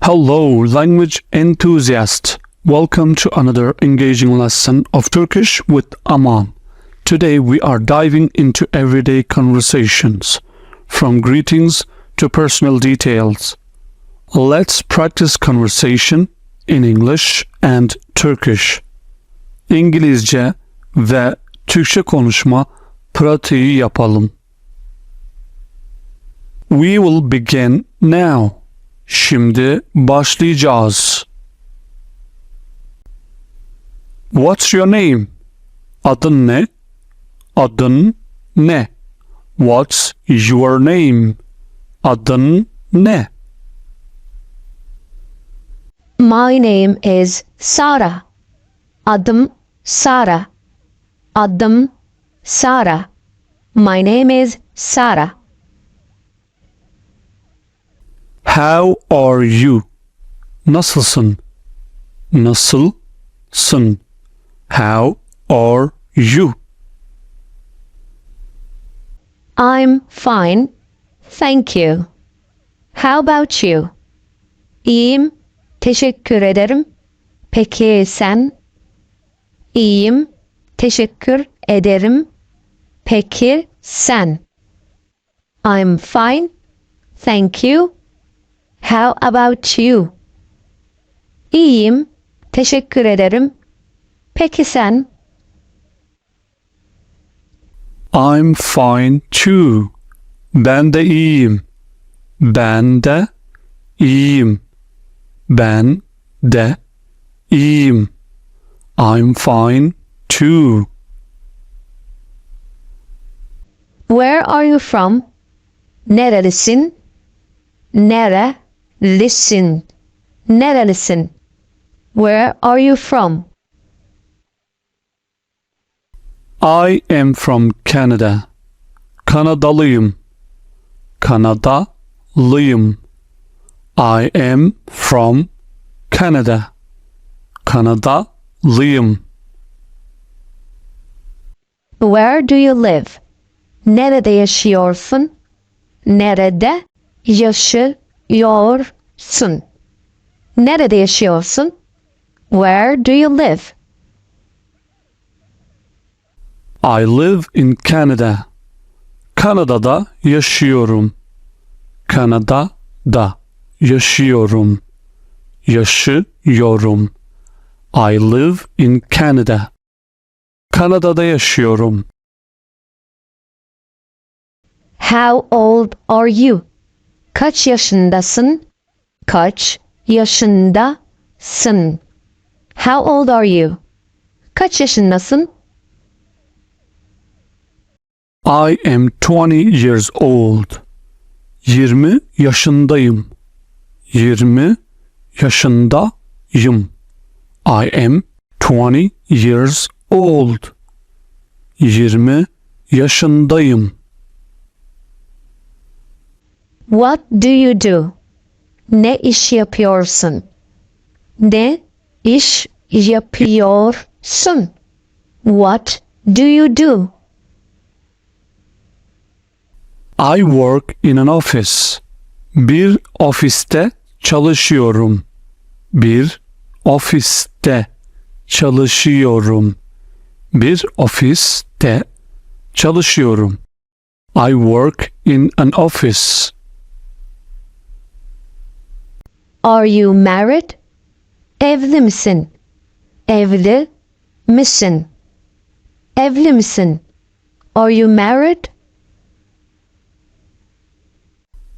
Hello, language enthusiasts. Welcome to another engaging lesson of Turkish with Aman. Today we are diving into everyday conversations, from greetings to personal details. Let's practice conversation in English and Turkish. İngilizce ve Türkçe konuşma pratiği yapalım. We will begin now. Şimdi başlayacağız. What's your name? Adın ne? Adın ne? What's your name? Adın ne? My name is Sara. Adım Sara. Adım Sara. My name is Sara. How are you? Nasılsın? Nasılsın? How are you? I'm fine. Thank you. How about you? İyiyim. Teşekkür ederim. Peki sen? İyiyim. Teşekkür ederim. Peki sen? I'm fine. Thank you. How about you? İyiyim. Teşekkür ederim. Peki sen? I'm fine too. Ben de iyiyim. Ben de iyiyim. Ben de iyiyim. I'm fine too. Where are you from? Nerelisin? Nerelisin? Nerelisin? Where are you from? I am from Canada. Kanadalıyım. Kanadalıyım. I am from Canada. Kanadalıyım. Where do you live? Nerede yaşıyorsun? Nerede yaşıyorsun? Nerede yaşıyorsun? Where do you live? I live in Canada. Kanada'da yaşıyorum. Kanada'da yaşıyorum. Yaşıyorum. I live in Canada. Kanada'da yaşıyorum. How old are you? Kaç yaşındasın? Kaç yaşındasın? How old are you? Kaç yaşındasın? I am 20 years old. 20 yaşındayım. 20 yaşındayım. I am 20 years old. 20 yaşındayım. What do you do? Ne iş yapıyorsun? Ne iş yapıyorsun? What do you do? I work in an office. Bir ofiste çalışıyorum. Bir ofiste çalışıyorum. Bir ofiste çalışıyorum. I work in an office. Are you married? Evli misin? Evli misin? Evli misin? Are you married?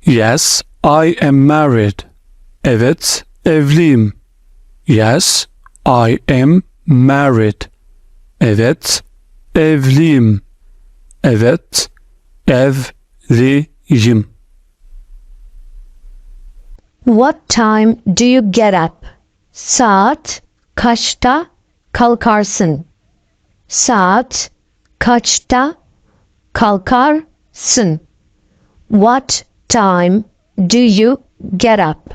Yes, I am married. Evet, evliyim. Yes, I am married. Evet, evliyim. Evet, evliyim. What time do you get up? Saat kaçta kalkarsın? Saat kaçta kalkarsın? What time do you get up?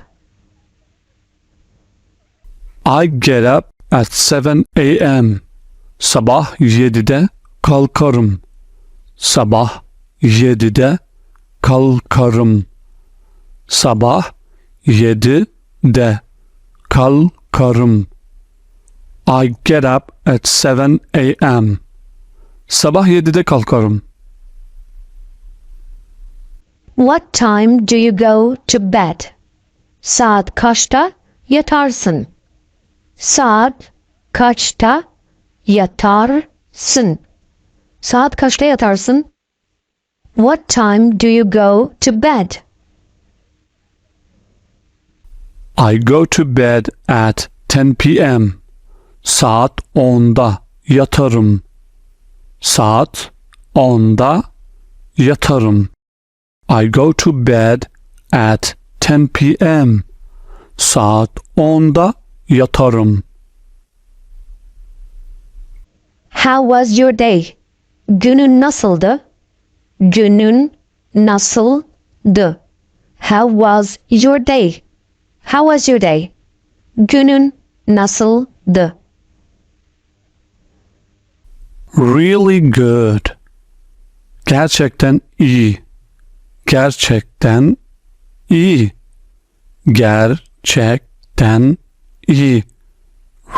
I get up at 7 a.m. Sabah 7'de kalkarım. Sabah 7'de kalkarım. Sabah 7 7'de kalkarım. I get up at 7 a.m. Sabah 7'de kalkarım. What time do you go to bed? Saat kaçta yatarsın? Saat kaçta yatarsın? Saat kaçta yatarsın? What time do you go to bed? I go to bed at 10 p.m. Saat 10'da yatarım. Saat 10'da yatarım. I go to bed at 10 p.m. Saat 10'da yatarım. How was your day? Günün nasıldı? Günün nasıldı? How was your day? How was your day? Günün nasıldı? Really good. Gerçekten iyi. Gerçekten iyi. Gerçekten iyi.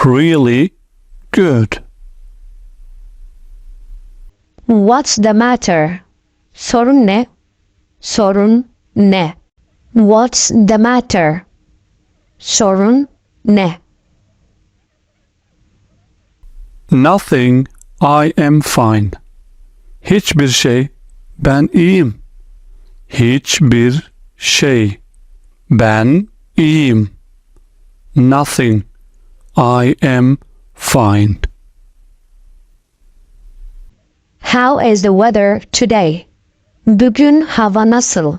Really good. What's the matter? Sorun ne? Sorun ne? What's the matter? Sorun ne? Nothing, I am fine. Hiçbir şey, ben iyiyim. Hiçbir şey, ben iyiyim. Nothing, I am fine. How is the weather today? Bugün hava nasıl?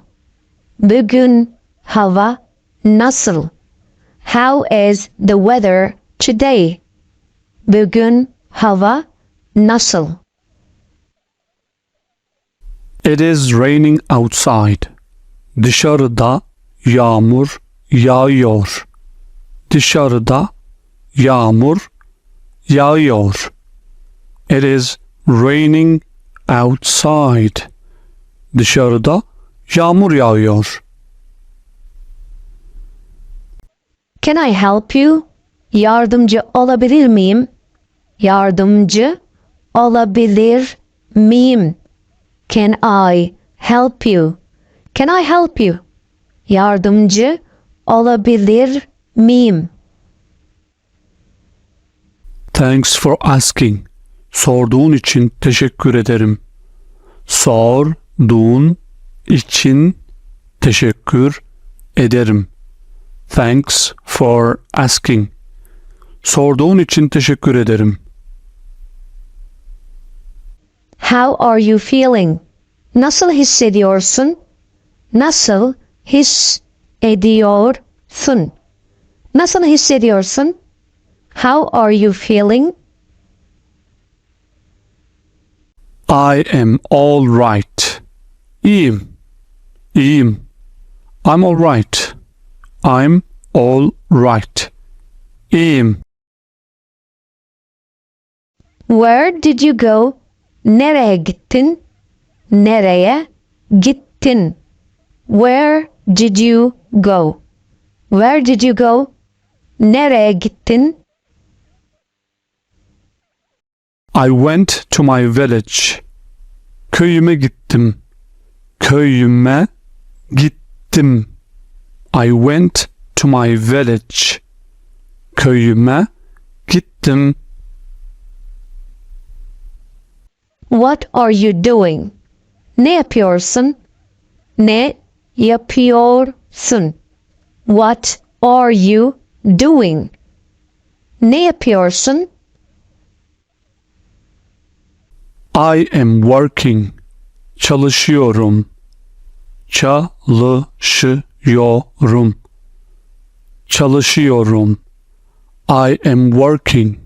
Bugün hava nasıl? How is the weather today? Bugün hava nasıl? It is raining outside. Dışarıda yağmur yağıyor. Dışarıda yağmur yağıyor. It is raining outside. Dışarıda yağmur yağıyor. Can I help you? Yardımcı olabilir miyim? Yardımcı olabilir miyim? Can I help you? Can I help you? Yardımcı olabilir miyim? Thanks for asking. Sorduğun için teşekkür ederim. Sorduğun için teşekkür ederim. Thanks for asking. Sorduğun için teşekkür ederim. How are you feeling? Nasıl hissediyorsun? Nasıl hissediyorsun? Nasıl hissediyorsun? How are you feeling? I am all right. İyiyim. İyiyim. I'm all right. I'm all right. İyiyim. Where did you go? Nereye gittin? Nereye gittin? Where did you go? Where did you go? Nereye gittin? I went to my village. Köyüme gittim. Köyüme gittim. I went to my village. Köyüme gittim. What are you doing? Ne yapıyorsun? Ne yapıyorsun? What are you doing? Ne yapıyorsun? I am working. Çalışıyorum. Çalışıyorum. Çalışıyorum. I am working.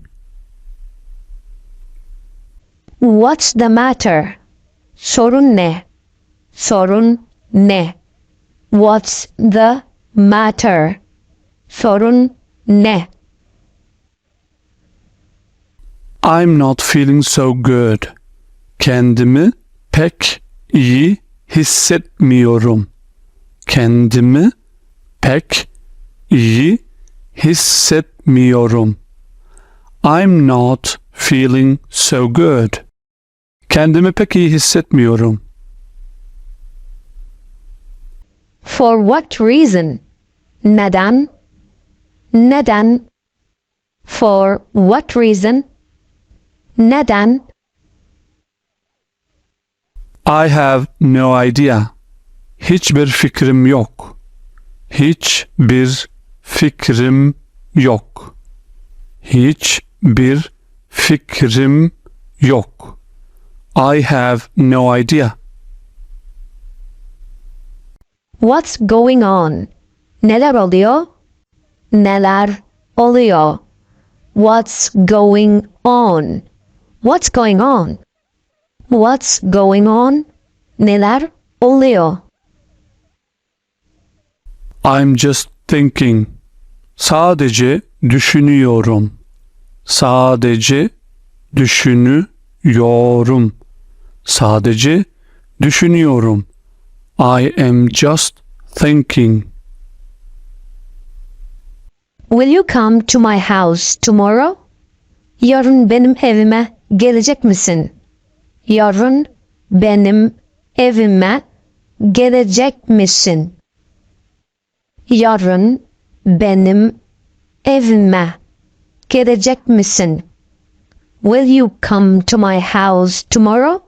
What's the matter? Sorun ne? Sorun ne? What's the matter? Sorun ne? I'm not feeling so good. Kendimi pek iyi hissetmiyorum. Kendimi pek iyi hissetmiyorum. I'm not feeling so good. Kendimi pek iyi hissetmiyorum. For what reason? Neden? Neden? For what reason? Neden? I have no idea. Hiçbir fikrim yok. Hiçbir fikrim yok. Hiçbir fikrim yok. I have no idea. What's going on? Neler oluyor? Neler oluyor? What's going on? What's going on? What's going on? Neler oluyor? I'm just thinking. Sadece düşünüyorum. Sadece düşünüyorum. Sadece düşünüyorum. I am just thinking. Will you come to my house tomorrow? Yarın benim evime gelecek misin? Yarın benim evime gelecek misin? Yarın benim evime gelecek misin? Will you come to my house tomorrow?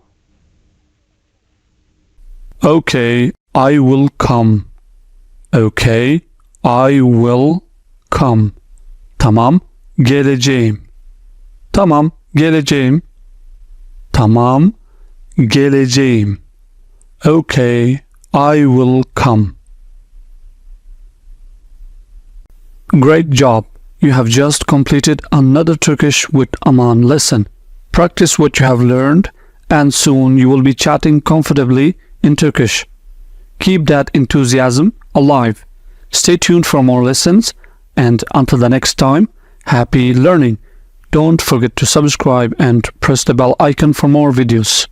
Okay, I will come. Okay, I will come. Tamam, geleceğim. Tamam, geleceğim. Tamam, geleceğim. Okay, I will come. Great job! You have just completed another Turkish with Aman lesson. Practice what you have learned, and soon you will be chatting comfortably in Turkish. Keep that enthusiasm alive. Stay tuned for more lessons, and until the next time, happy learning. Don't forget to subscribe and press the bell icon for more videos.